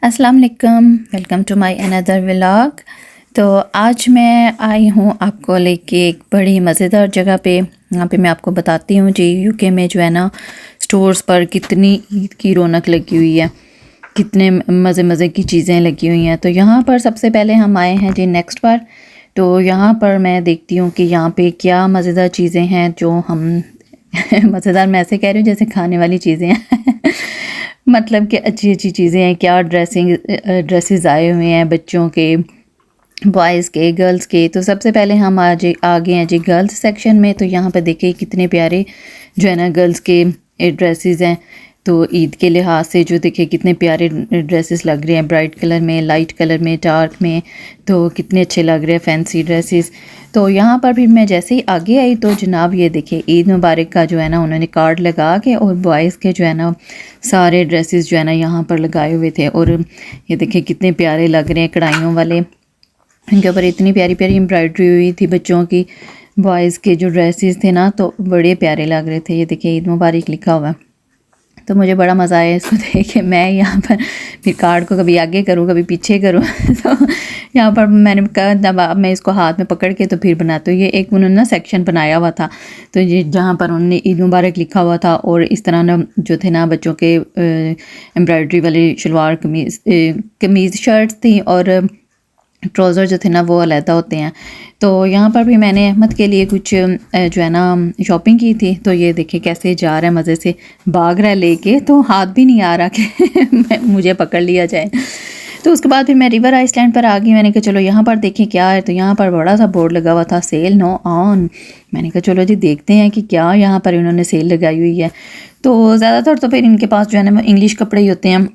अस्सलाम वालेकुम, welcome to my another vlog. तो आज मैं आई हूँ आपको लेके एक बड़ी मज़ेदार जगह पे। यहाँ पे मैं आपको बताती हूँ जी, यूके में जो है ना स्टोर्स पर कितनी ईद की रौनक लगी हुई है, कितने मज़े मज़े की चीज़ें लगी हुई हैं। तो यहाँ पर सबसे पहले हम आए हैं जी नेक्स्ट बार। तो यहाँ पर मैं देखती हूँ कि यहाँ पे क्या मज़ेदार चीज़ें हैं जो हम मज़ेदार मैं ऐसे कह रही हूँ जैसे खाने वाली चीज़ें हैं मतलब कि अच्छी अच्छी चीज़ें हैं। क्या ड्रेसेस आए हुए हैं बच्चों के, बॉयज़ के, गर्ल्स के। तो सबसे पहले हम आज आ गए हैं जी गर्ल्स सेक्शन में। तो यहाँ पे देखिए कितने प्यारे जो है ना गर्ल्स के ड्रेसेस हैं। तो ईद के लिहाज से जो देखिए कितने प्यारे ड्रेसेस लग रहे हैं, ब्राइट कलर में, लाइट कलर में, डार्क में। तो कितने अच्छे लग रहे हैं फैंसी ड्रेसेस। तो यहाँ पर फिर मैं जैसे ही आगे आई तो जनाब ये देखिए ईद मुबारक का जो है ना उन्होंने कार्ड लगा के और बॉयज़ के जो है ना सारे ड्रेसेस जो है ना यहाँ पर लगाए हुए थे। और ये देखिए कितने प्यारे लग रहे हैं, कढ़ाइयों वाले, इनके ऊपर इतनी प्यारी प्यारी एम्ब्रॉयडरी हुई थी बच्चों की। बॉयज़ के जो ड्रेसेस थे ना तो बड़े प्यारे लग रहे थे। ये देखिए ईद मुबारक लिखा हुआ है। तो मुझे बड़ा मज़ा आया इसको देख के। मैं यहाँ पर फिर कार्ड को कभी आगे करूँ कभी पीछे करूँ तो यहाँ पर मैंने कहा जब अब मैं इसको हाथ में पकड़ के तो फिर बनाती हूँ। ये एक उन्होंने ना सेक्शन बनाया हुआ था, तो ये जहाँ पर उन्होंने ईद मुबारक लिखा हुआ था और इस तरह ना जो थे ना बच्चों के एम्ब्रॉयडरी वाली शलवार कमीज़ शर्ट्स थी और ट्राउज़र जो थे ना वो अलहदा होते हैं। तो यहाँ पर भी मैंने अहमद के लिए कुछ जो है ना शॉपिंग की थी। तो ये देखिए कैसे जा रहा है, मज़े से भाग रहा है लेके, तो हाथ भी नहीं आ रहा कि मुझे पकड़ लिया जाए। तो उसके बाद फिर मैं रिवर आइसलैंड पर आ गई। मैंने कहा चलो यहाँ पर देखें क्या है। तो यहाँ पर बड़ा सा बोर्ड लगा हुआ था, सेल नो ऑन। मैंने कहा चलो जी देखते हैं कि क्या यहाँ पर इन्होंने सेल लगाई हुई है। तो ज़्यादातर तो फिर इनके पास जो है ना इंग्लिश कपड़े ही होते हैं।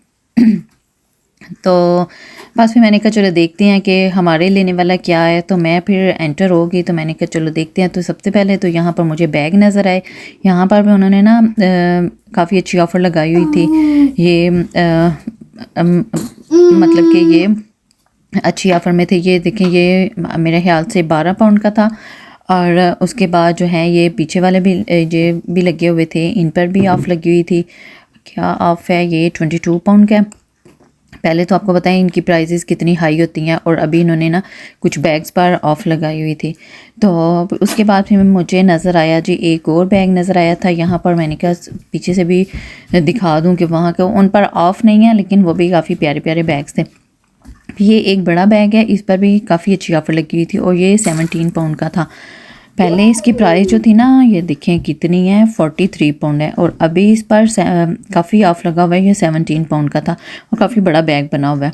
तो बस फिर मैंने कहा चलो देखते हैं कि हमारे लेने वाला क्या है। तो मैं फिर एंटर हो गई। तो मैंने कहा चलो देखते हैं। तो सबसे पहले तो यहाँ पर मुझे बैग नज़र आए। यहाँ पर भी उन्होंने ना काफ़ी अच्छी ऑफ़र लगाई हुई थी। ये मतलब कि ये अच्छी ऑफ़र में थे। ये देखें, ये मेरे ख्याल से 12 पाउंड का था। और उसके बाद जो है ये पीछे वाले भी ये भी लगे हुए थे, इन पर भी ऑफ़ लगी हुई थी। क्या ऑफ़ है? ये 22 पाउंड का है। पहले तो आपको बताएं इनकी प्राइसेस कितनी हाई होती हैं और अभी इन्होंने ना कुछ बैग्स पर ऑफ़ लगाई हुई थी। तो उसके बाद फिर मुझे नज़र आया जी एक और बैग नज़र आया था यहाँ पर। मैंने कहा पीछे से भी दिखा दूँ कि वहाँ के उन पर ऑफ़ नहीं है, लेकिन वो भी काफ़ी प्यारे प्यारे बैग्स थे। ये एक बड़ा बैग है, इस पर भी काफ़ी अच्छी ऑफ़र लगी हुई थी और ये 17 पाउंड का था। पहले इसकी प्राइस जो थी ना ये देखें कितनी है, 43 पाउंड है। और अभी इस पर काफ़ी ऑफ लगा हुआ है, ये 17 पाउंड का था और काफ़ी बड़ा बैग बना हुआ है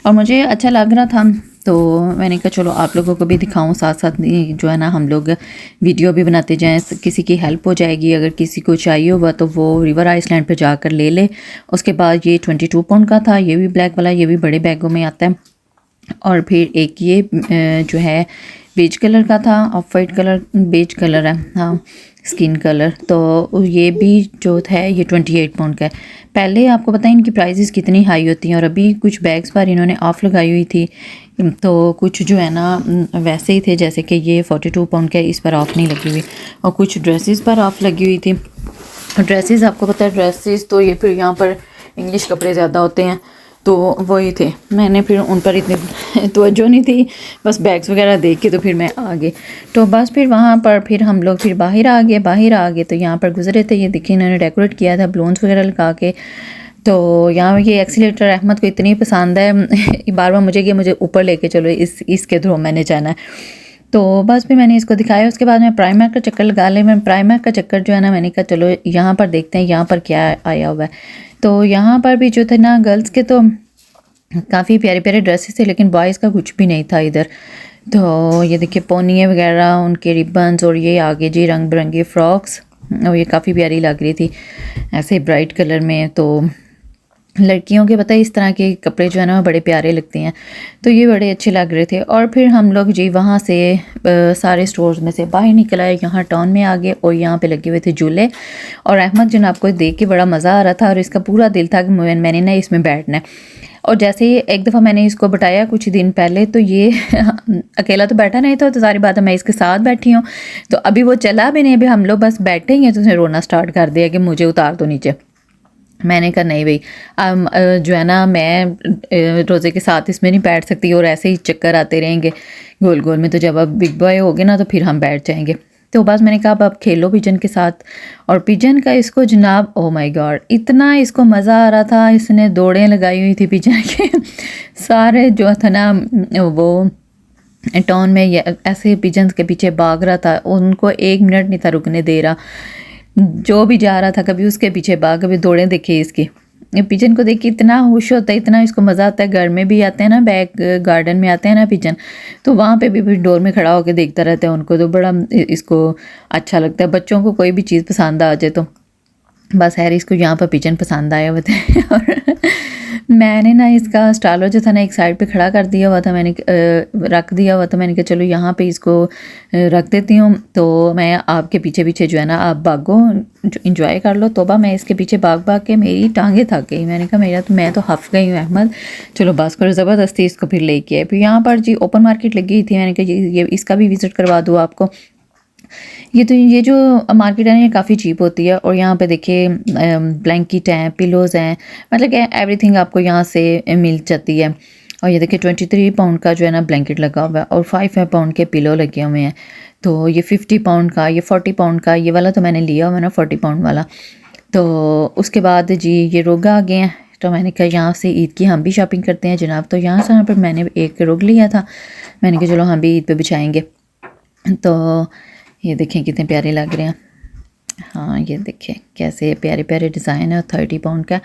और मुझे अच्छा लग रहा था। तो मैंने कहा चलो आप लोगों को भी दिखाऊं, साथ साथ जो है ना हम लोग वीडियो भी बनाते जाएं, किसी की हेल्प हो जाएगी। अगर किसी को चाहिए होगा तो वो रिवर आइसलैंड पे जाकर ले ले। उसके बाद ये 22 पाउंड का था, ये भी ब्लैक वाला, ये भी बड़े बैगों में आता है। और फिर एक ये जो है बेज कलर का था, off white colour beige colour है, हाँ स्किन कलर। तो ये भी जो है ये 28 पाउंड का है। पहले आपको बताएं इनकी प्राइसेस कितनी हाई होती हैं और अभी कुछ बैग्स पर इन्होंने ऑफ़ लगाई हुई थी। तो कुछ जो है ना वैसे ही थे, जैसे कि ये 42 पाउंड का है, इस पर ऑफ़ नहीं लगी हुई। और कुछ ड्रेसेस पर ऑफ़ लगी हुई थी। ड्रेसेस आपको पता है ड्रेसेस तो ये फिर यहाँ पर इंग्लिश कपड़े ज़्यादा होते हैं, तो वही थे। मैंने फिर उन पर इतनी तवज्जो नहीं थी, बस बैग्स वगैरह देख के तो फिर मैं आ गई। तो बस फिर वहाँ पर फिर हम लोग फिर बाहर आ गए। तो यहाँ पर गुजरे थे, ये देखिए इन्होंने डेकोरेट किया था बलून्स वगैरह लगा के। तो यहाँ ये एक्सीलेटर अहमद को इतनी पसंद है बार बार मुझे कि मुझे ऊपर लेके चलो, इसके थ्रू मैंने जाना है। तो बस फिर मैंने इसको दिखाया। उसके बाद मैं प्राइमर का चक्कर लगा ले। मैं प्राइमर का चक्कर जो है ना मैंने कहा चलो यहाँ पर देखते हैं यहाँ पर क्या आया हुआ है। तो यहाँ पर भी जो थे ना गर्ल्स के तो काफ़ी प्यारे प्यारे ड्रेसेस थे, लेकिन बॉयज़ का कुछ भी नहीं था इधर। तो ये देखिए पोनिए वगैरह, उनके रिबन्स, और ये आगे जी रंग बिरंगे फ्रॉक्स, और ये काफ़ी प्यारी लग रही थी ऐसे ब्राइट कलर में। तो लड़कियों के पता है इस तरह के कपड़े जो है ना बड़े प्यारे लगते हैं, तो ये बड़े अच्छे लग रहे थे। और फिर हम लोग जी वहाँ से सारे स्टोर्स में से बाहर निकल आए, यहाँ टाउन में आ गए और यहाँ पे लगे हुए थे झूले। और अहमद जनाब को देख के बड़ा मज़ा आ रहा था और इसका पूरा दिल था कि मैंने ना इसमें बैठना है। और जैसे ही एक दफ़ा मैंने इसको बिठाया कुछ दिन पहले, तो ये अकेला तो बैठा नहीं था, तो सारी बात है मैं इसके साथ बैठी हूँ। तो अभी वो चला भी नहीं, अभी हम लोग बस बैठे ही हैं तो उसने रोना स्टार्ट कर दिया कि मुझे उतार दो नीचे। मैंने कहा नहीं भाई, जो है ना मैं रोज़े के साथ इसमें नहीं बैठ सकती और ऐसे ही चक्कर आते रहेंगे गोल गोल में, तो जब अब बिग बॉय हो गए ना तो फिर हम बैठ जाएंगे। तो बस मैंने कहा अब आप खेलो पिजन के साथ। और पिजन का इसको जनाब, ओ माय गॉड, इतना इसको मज़ा आ रहा था, इसने दौड़ें लगाई हुई थी पिजन के सारे जो था ना वो टाउन में ऐसे पिजन्स के पीछे भाग रहा था, उनको 1 मिनट नहीं था रुकने दे रहा, जो भी जा रहा था कभी उसके पीछे भाग, कभी दौड़े देखे इसकी। पिजन को देख के इतना खुश होता है, इतना इसको मज़ा आता है। घर में भी आते हैं ना, बैक गार्डन में आते हैं ना पिजन, तो वहाँ पे भी डोर में खड़ा होकर देखता रहता है उनको, तो बड़ा इसको अच्छा लगता है। बच्चों को कोई भी चीज़ पसंद आ जाए तो बस हैरी इसको यहाँ पर पिजन पसंद आया हुआ था और मैंने ना इसका स्टालो जो था ना एक साइड पे खड़ा कर दिया हुआ था, मैंने रख दिया हुआ था। मैंने कहा चलो यहाँ पे इसको रख देती हूँ, तो मैं आपके पीछे पीछे जो है ना आप भागो, इंजॉय कर लो। तोबा मैं इसके पीछे भाग भाग के मेरी टांगें थक गई। मैंने कहा मैं तो हफ गई हूँ अहमद, चलो बस करो, ज़बरदस्ती इसको फिर लेके आए। फिर यहाँ पर जी ओपन मार्केट लगी थी, मैंने कहा ये इसका भी विज़िट करवा दूँ आपको। ये जो मार्केट है ना ये काफ़ी चीप होती है, और यहाँ पे देखिए ब्लैंकेट हैं, पिलोज़ हैं, मतलब कि एवरीथिंग आपको यहाँ से मिल जाती है। और ये देखिए 23 पाउंड का जो है ना ब्लैंकेट लगा हुआ है, और 5 पाउंड के पिलो लगे हुए हैं। तो ये 50 पाउंड का, ये 40 पाउंड का, ये वाला तो मैंने लिया हुआ है ना 40 पाउंड वाला। तो उसके बाद जी ये रोग आ गए हैं, तो मैंने कहा यहाँ से ईद की हम भी शॉपिंग करते हैं जनाब। तो यहाँ पर मैंने एक रोग लिया था, मैंने कहा चलो हम भी ईद पे बिछाएंगे। तो ये देखें कितने प्यारे लग रहे हैं। हाँ ये देखें कैसे प्यारे प्यारे डिज़ाइन है, 30 पाउंड का,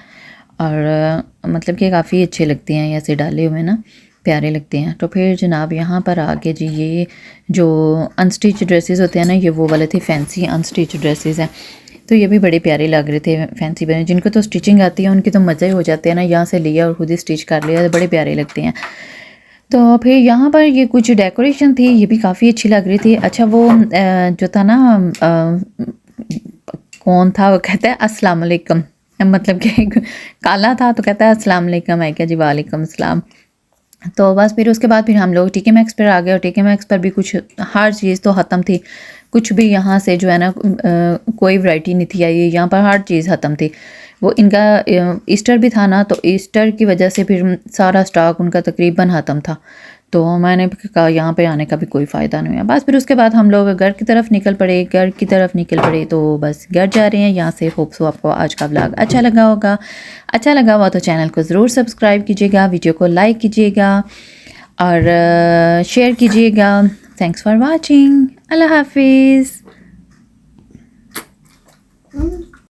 और मतलब कि काफ़ी अच्छे लगते हैं ऐसे डाले हुए ना, प्यारे लगते हैं। तो फिर जनाब यहाँ पर आके जी ये जो अनस्टिच ड्रेसेस होते हैं ना, ये वो वाले थे फैंसी अनस्टिच ड्रेसेस हैं, तो ये भी बड़े प्यारे लग रहे थे फैंसी बने। जिनको तो स्टिचिंग आती है उनके तो मज़े ही हो जाते हैं ना, यहाँ से लिया और खुद ही स्टिच कर लिया, तो बड़े प्यारे लगते हैं। तो फिर यहाँ पर ये कुछ डेकोरेशन थी, ये भी काफ़ी अच्छी लग रही थी। अच्छा वो जो था ना कौन था, वो कहता है अस्सलाम वालेकुम, मतलब कि काला था तो कहता है अस्सलाम वालेकुम, है क्या जी वालेकुम अस्सलाम। तो बस फिर उसके बाद फिर हम लोग टीके मैक्स पर आ गए, और टीके मैक्स पर भी कुछ हर चीज़ तो ख़त्म थी, कुछ भी यहाँ से जो है ना कोई वैरायटी नहीं थी आई, यहाँ पर हर चीज़ ख़त्म थी। वो इनका ईस्टर भी था ना, तो ईस्टर की वजह से फिर सारा स्टॉक उनका तकरीबन ख़त्म था। तो मैंने कहा यहाँ पे आने का भी कोई फ़ायदा नहीं हुआ। बस फिर उसके बाद हम लोग घर की तरफ निकल पड़े, तो बस घर जा रहे हैं यहाँ से। होप सो आपको आज का व्लॉग अच्छा लगा होगा। अच्छा लगा हुआ तो चैनल को ज़रूर सब्सक्राइब कीजिएगा, वीडियो को लाइक कीजिएगा और शेयर कीजिएगा। Thanks for watching. अल्लाह हाफिज़।